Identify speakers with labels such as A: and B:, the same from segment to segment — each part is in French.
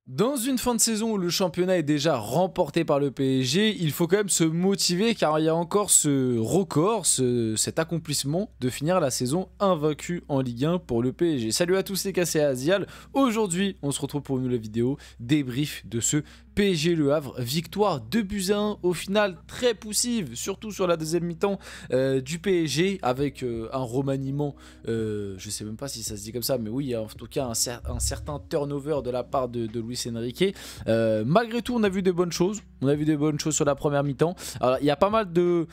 A: Dans une fin de saison où le championnat est déjà remporté par le PSG, il faut quand même se motiver car il y a encore ce record, cet accomplissement de finir la saison invaincu en Ligue 1 pour le PSG. Salut à tous les cassés à Azial, aujourd'hui on se retrouve pour une nouvelle vidéo, débrief de ce PSG Le Havre, victoire 2-1 au final très poussive, surtout sur la deuxième mi-temps du PSG avec un remaniement, je sais même pas si ça se dit comme ça, mais oui, en tout cas un certain turnover de la part de Luis Enrique. Malgré tout, on a vu des bonnes choses, sur la première mi-temps. Alors, il y a pas mal de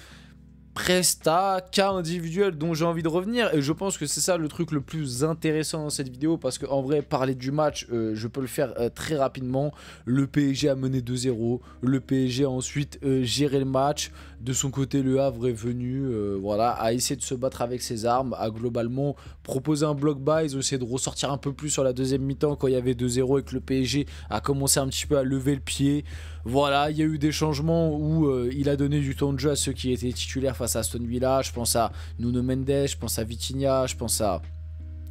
A: presta, cas individuels dont j'ai envie de revenir et je pense que c'est ça le truc le plus intéressant dans cette vidéo parce qu'en vrai parler du match je peux le faire très rapidement. Le PSG a mené 2-0, le PSG a ensuite géré le match, de son côté le Havre est venu voilà, a essayé de se battre avec ses armes, a globalement proposé un bloc bas, ils ont essayé de ressortir un peu plus sur la deuxième mi-temps quand il y avait 2-0 et que le PSG a commencé un petit peu à lever le pied. Voilà, il y a eu des changements où il a donné du temps de jeu à ceux qui étaient titulaires face à Aston Villa. Je pense à Nuno Mendes, je pense à Vitinha, je pense à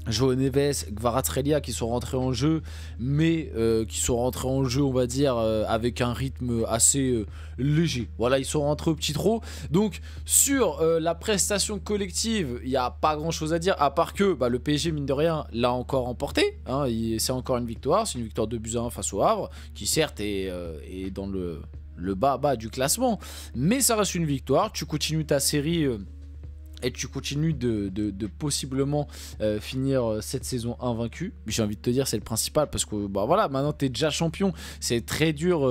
A: João Neves, Kvaratskhelia qui sont rentrés en jeu, mais qui sont rentrés en jeu, on va dire, avec un rythme assez léger. Voilà, ils sont rentrés au petit trot. Donc, sur la prestation collective, il n'y a pas grand chose à dire, à part que le PSG, mine de rien, l'a encore emporté. Hein, c'est encore une victoire, c'est une victoire 2-1 face au Havre, qui certes est dans le bas du classement, mais ça reste une victoire. Tu continues ta série. Et tu continues de possiblement finir cette saison invaincue. J'ai envie de te dire, c'est le principal parce que voilà, maintenant tu es déjà champion. C'est très dur.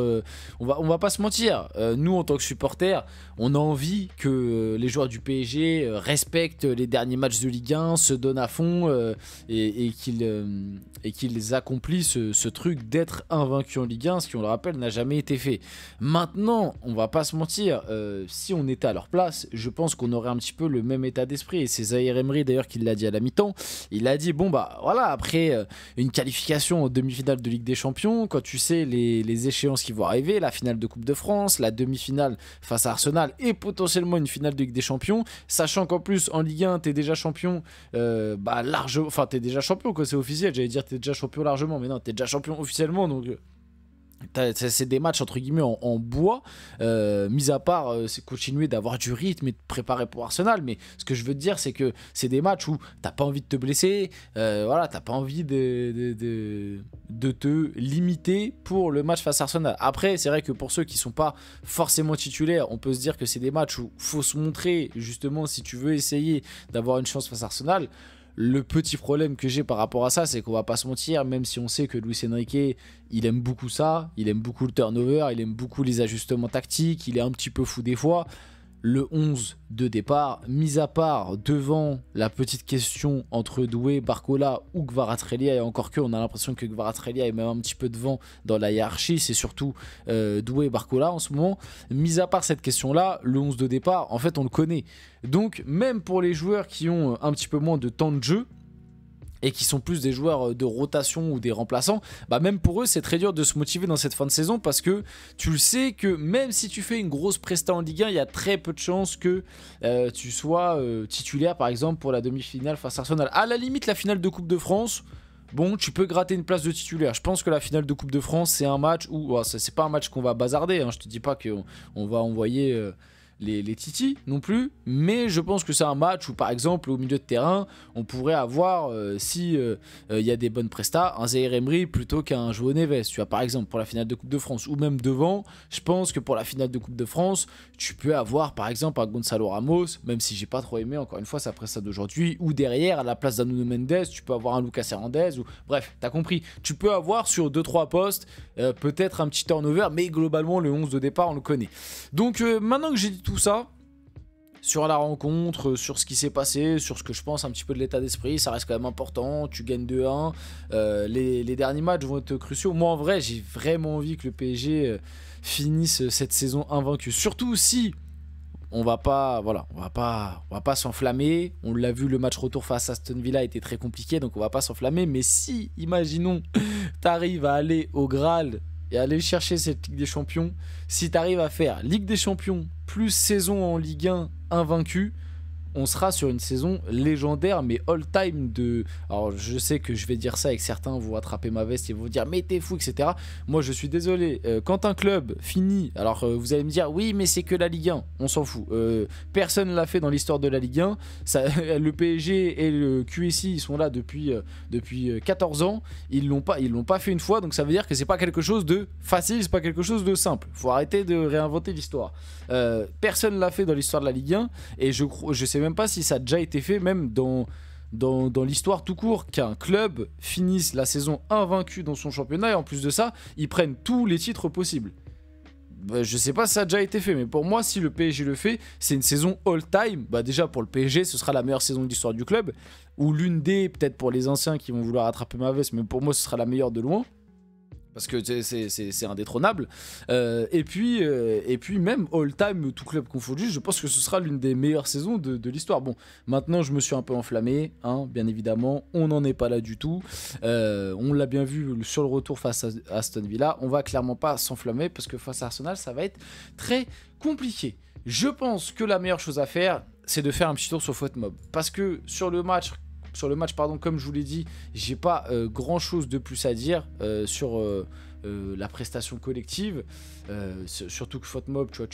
A: On va pas se mentir. Nous, en tant que supporters, on a envie que les joueurs du PSG respectent les derniers matchs de Ligue 1, se donnent à fond et qu'ils accomplissent ce truc d'être invaincus en Ligue 1, ce qui, on le rappelle, n'a jamais été fait. Maintenant, on va pas se mentir. Si on était à leur place, je pense qu'on aurait un petit peu le même état d'esprit et c'est Zaïre Emery d'ailleurs qui l'a dit à la mi-temps. Il a dit bon voilà, après une qualification en demi-finale de Ligue des Champions, quand tu sais les échéances qui vont arriver, la finale de Coupe de France, la demi-finale face à Arsenal et potentiellement une finale de Ligue des Champions, sachant qu'en plus en Ligue 1 t'es déjà champion largement, enfin t'es déjà champion quand c'est officiel, j'allais dire t'es déjà champion largement, mais non, t'es déjà champion officiellement, donc c'est des matchs entre guillemets en bois, mis à part c'est continuer d'avoir du rythme et de préparer pour Arsenal, mais ce que je veux te dire c'est que c'est des matchs où t'as pas envie de te blesser, voilà, t'as pas envie de te limiter pour le match face à Arsenal. Après c'est vrai que pour ceux qui sont pas forcément titulaires, on peut se dire que c'est des matchs où faut se montrer justement si tu veux essayer d'avoir une chance face à Arsenal. Le petit problème que j'ai par rapport à ça, c'est qu'on va pas se mentir, même si on sait que Luis Enrique, il aime beaucoup ça, il aime beaucoup le turnover, il aime beaucoup les ajustements tactiques, il est un petit peu fou des fois. Le 11 de départ, mis à part devant la petite question entre Doué, Barcola ou Kvaratskhelia, et encore que on a l'impression que Kvaratskhelia est même un petit peu devant dans la hiérarchie, c'est surtout Doué et Barcola en ce moment. Mis à part cette question-là, le 11 de départ, en fait on le connaît. Donc même pour les joueurs qui ont un petit peu moins de temps de jeu, et qui sont plus des joueurs de rotation ou des remplaçants, même pour eux c'est très dur de se motiver dans cette fin de saison parce que tu le sais que même si tu fais une grosse presta en Ligue 1, il y a très peu de chances que tu sois titulaire par exemple pour la demi-finale face à Arsenal. À la limite la finale de Coupe de France, bon, tu peux gratter une place de titulaire. Je pense que la finale de Coupe de France c'est un match où, c'est pas un match qu'on va bazarder, hein. Je te dis pas qu'on va envoyer les titis non plus, mais je pense que c'est un match où par exemple au milieu de terrain on pourrait avoir si il y a des bonnes prestas, un Zaïre Emery plutôt qu'un João Neves, tu vois, par exemple pour la finale de Coupe de France, ou même devant. Je pense que pour la finale de Coupe de France tu peux avoir par exemple un Gonçalo Ramos, même si j'ai pas trop aimé encore une fois sa presta d'aujourd'hui, ou derrière à la place d'un Nuno Mendes tu peux avoir un Lucas Hernandez, ou bref t'as compris, tu peux avoir sur 2-3 postes peut-être un petit turnover, mais globalement le 11 de départ on le connaît. Donc maintenant que j'ai dit tout ça sur la rencontre, sur ce qui s'est passé, sur ce que je pense un petit peu de l'état d'esprit, ça reste quand même important. Tu gagnes 2-1, les derniers matchs vont être cruciaux. Moi en vrai j'ai vraiment envie que le PSG finisse cette saison invaincue, surtout si on va pas s'enflammer. On l'a vu, le match retour face à Aston Villa était très compliqué, donc on va pas s'enflammer, mais si imaginons t'arrives à aller au Graal et aller chercher cette Ligue des Champions, si tu arrives à faire Ligue des Champions plus saison en Ligue 1 invaincue, on sera sur une saison légendaire, mais all-time de... Alors, je sais que je vais dire ça et que certains vont attraper ma veste et vont dire « Mais t'es fou, etc. » Moi, je suis désolé. Quand un club finit... Alors, vous allez me dire « Oui, mais c'est que la Ligue 1. » On s'en fout. Personne ne l'a fait dans l'histoire de la Ligue 1. Ça, le PSG et le QSI, ils sont là depuis 14 ans. Ils l'ont pas fait une fois, donc ça veut dire que c'est pas quelque chose de facile, c'est pas quelque chose de simple. Faut arrêter de réinventer l'histoire. Personne ne l'a fait dans l'histoire de la Ligue 1, et je sais même pas si ça a déjà été fait, même dans l'histoire tout court, qu'un club finisse la saison invaincu dans son championnat, et en plus de ça, ils prennent tous les titres possibles. Je sais pas si ça a déjà été fait, mais pour moi, si le PSG le fait, c'est une saison all-time. Déjà, pour le PSG, ce sera la meilleure saison de l'histoire du club, ou l'une des, peut-être pour les anciens qui vont vouloir attraper ma veste, mais pour moi, ce sera la meilleure de loin. Parce que c'est indétrônable. Et puis même all-time, tout club confondu, je pense que ce sera l'une des meilleures saisons de l'histoire. Bon, maintenant je me suis un peu enflammé, hein, bien évidemment, on n'en est pas là du tout. On l'a bien vu sur le retour face à Aston Villa, on va clairement pas s'enflammer parce que face à Arsenal, ça va être très compliqué. Je pense que la meilleure chose à faire, c'est de faire un petit tour sur FotMob. Parce que sur le match, comme je vous l'ai dit, j'ai pas grand chose de plus à dire sur la prestation collective. Surtout que FotMob, tu vois,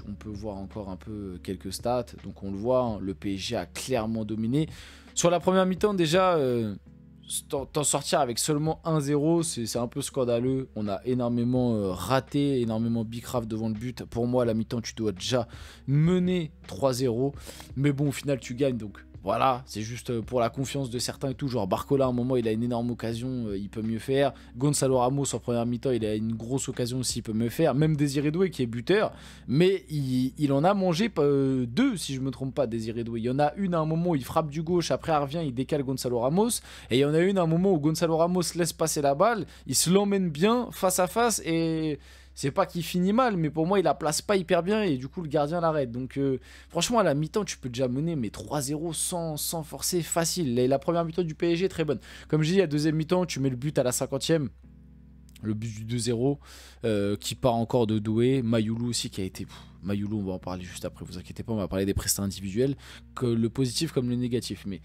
A: on peut voir encore un peu quelques stats. Donc on le voit, hein, le PSG a clairement dominé. Sur la première mi-temps, déjà, t'en sortir avec seulement 1-0, c'est un peu scandaleux. On a énormément raté, énormément bicrave devant le but. Pour moi, à la mi-temps, tu dois déjà mener 3-0. Mais bon, au final, tu gagnes, donc... Voilà, c'est juste pour la confiance de certains et tout. Genre Barcola, à un moment, il a une énorme occasion, il peut mieux faire. Gonzalo Ramos, en première mi-temps, il a une grosse occasion aussi, il peut mieux faire. Même Désiré Doué, qui est buteur, mais il en a mangé deux, si je me trompe pas, Désiré Doué. Il y en a une à un moment où il frappe du gauche, après il revient, il décale Gonzalo Ramos. Et il y en a une à un moment où Gonzalo Ramos laisse passer la balle, il se l'emmène bien face à face et... C'est pas qu'il finit mal, mais pour moi, il la place pas hyper bien et du coup, le gardien l'arrête. Donc, franchement, à la mi-temps, tu peux déjà mener mais 3-0 sans forcer facile. La première mi-temps du PSG est très bonne. Comme je dis, la deuxième mi-temps, tu mets le but à la 50e. Le but du 2-0 qui part encore de Doué. Mayoulou aussi qui a été... Mayoulou, on va en parler juste après, vous inquiétez pas, on va parler des prestats individuels, que le positif comme le négatif. Mais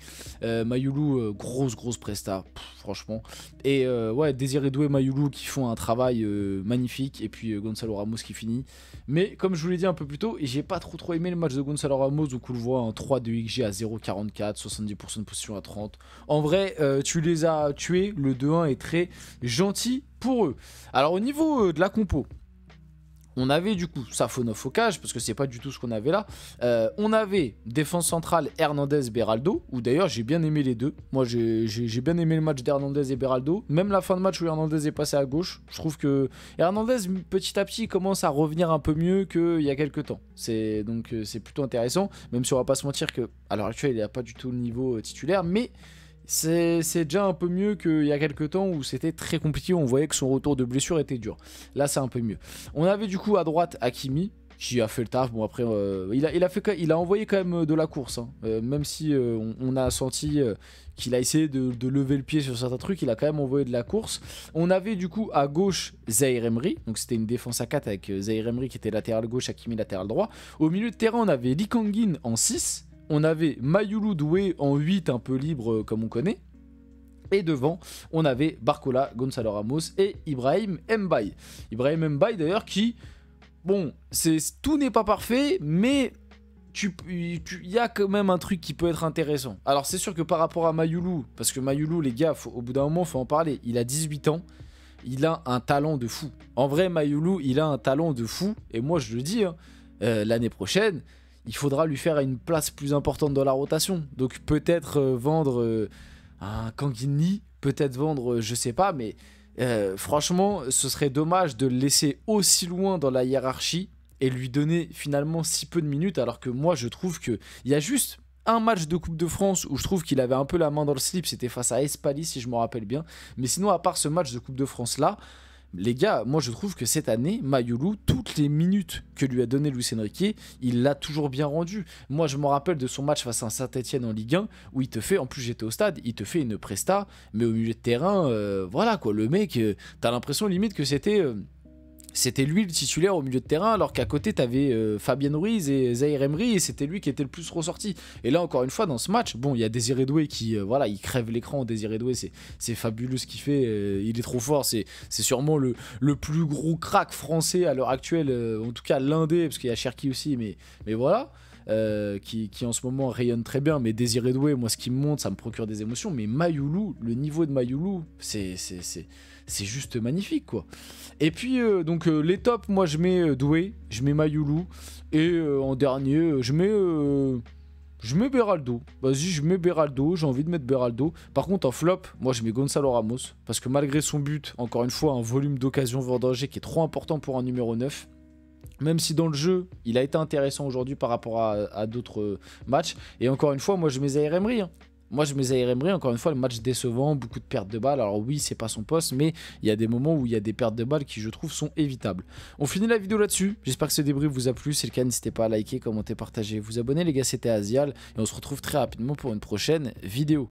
A: Mayoulou, grosse presta, franchement. Et ouais, Désiré Doué et Mayoulou qui font un travail magnifique. Et puis Gonzalo Ramos qui finit. Mais comme je vous l'ai dit un peu plus tôt, j'ai pas trop aimé le match de Gonzalo Ramos. Donc on le voit, un 3 de XG à 0,44, 70% de possession à 30. En vrai, tu les as tués. Le 2-1 est très gentil pour eux. Alors au niveau de la compo, on avait du coup Safonov au cage, parce que c'est pas du tout ce qu'on avait là. On avait défense centrale Hernandez-Beraldo, où d'ailleurs j'ai bien aimé les deux. Moi j'ai bien aimé le match d'Hernandez et Beraldo. Même la fin de match où Hernandez est passé à gauche. Je trouve que Hernandez petit à petit commence à revenir un peu mieux qu'il y a quelques temps. Donc c'est plutôt intéressant, même si on va pas se mentir qu'à l'heure actuelle il n'a pas du tout le niveau titulaire, mais... C'est déjà un peu mieux qu'il y a quelques temps où c'était très compliqué, on voyait que son retour de blessure était dur. Là c'est un peu mieux. On avait du coup à droite Hakimi qui a fait le taf. Bon après il a envoyé quand même de la course, hein. Même si on a senti qu'il a essayé de lever le pied sur certains trucs, il a quand même envoyé de la course. On avait du coup à gauche Zahir Emery, donc c'était une défense à 4 avec Zahir Emery qui était latéral gauche, Hakimi latéral droit. Au milieu de terrain on avait Lee Kang-in en 6. On avait Mayoulou Doué en 8, un peu libre comme on connaît. Et devant, on avait Barcola, Gonzalo Ramos et Ibrahim Mbaye. Ibrahim Mbaye d'ailleurs qui... Bon, tout n'est pas parfait, mais il y a quand même un truc qui peut être intéressant. Alors c'est sûr que par rapport à Mayoulou, parce que Mayoulou, les gars, au bout d'un moment, il faut en parler. Il a 18 ans, il a un talent de fou. En vrai, Mayoulou, il a un talent de fou. Et moi, je le dis, hein, l'année prochaine... il faudra lui faire une place plus importante dans la rotation. Donc peut-être vendre un Kangini, peut-être vendre, je sais pas, mais franchement, ce serait dommage de le laisser aussi loin dans la hiérarchie et lui donner finalement si peu de minutes, alors que moi je trouve qu'il y a juste un match de Coupe de France où je trouve qu'il avait un peu la main dans le slip, c'était face à Espali si je me rappelle bien. Mais sinon, à part ce match de Coupe de France là, les gars, moi je trouve que cette année, Mayoulou, toutes les minutes que lui a donné Luis Enrique, il l'a toujours bien rendu. Moi je me rappelle de son match face à Saint-Etienne en Ligue 1, où il te fait, en plus j'étais au stade, il te fait une presta, mais au milieu de terrain, voilà quoi, le mec, t'as l'impression limite que c'était c'était lui le titulaire au milieu de terrain, alors qu'à côté t'avais Fabien Ruiz et Zaïre Emery, et c'était lui qui était le plus ressorti. Et là encore une fois dans ce match, bon il y a Désiré Doué qui voilà, il crève l'écran. Désiré Doué, c'est fabuleux ce qu'il fait, il est trop fort, c'est sûrement le plus gros crack français à l'heure actuelle, en tout cas l'un des, parce qu'il y a Cherki aussi, mais voilà. Qui en ce moment rayonne très bien. Mais Désiré Doué, moi ce qui me montre, ça me procure des émotions. Mais Mayoulou, le niveau de Mayoulou, c'est juste magnifique quoi. Et puis donc les tops, moi je mets Doué, je mets Mayoulou, et en dernier je mets Beraldo. Vas-y, je mets Beraldo, j'ai envie de mettre Beraldo. Par contre en flop, moi je mets Gonzalo Ramos, parce que malgré son but, encore une fois un volume d'occasion vendangée qui est trop important pour un numéro 9. Même si dans le jeu, il a été intéressant aujourd'hui par rapport à d'autres matchs. Et encore une fois, moi je mets Zaïre Emery. Moi je mets Zaïre Emery, encore une fois, le match décevant, beaucoup de pertes de balles. Alors oui, c'est pas son poste, mais il y a des moments où il y a des pertes de balles qui, je trouve, sont évitables. On finit la vidéo là-dessus. J'espère que ce débrief vous a plu. Si c'est le cas, n'hésitez pas à liker, commenter, partager, vous abonner. Les gars, c'était Azial. Et on se retrouve très rapidement pour une prochaine vidéo.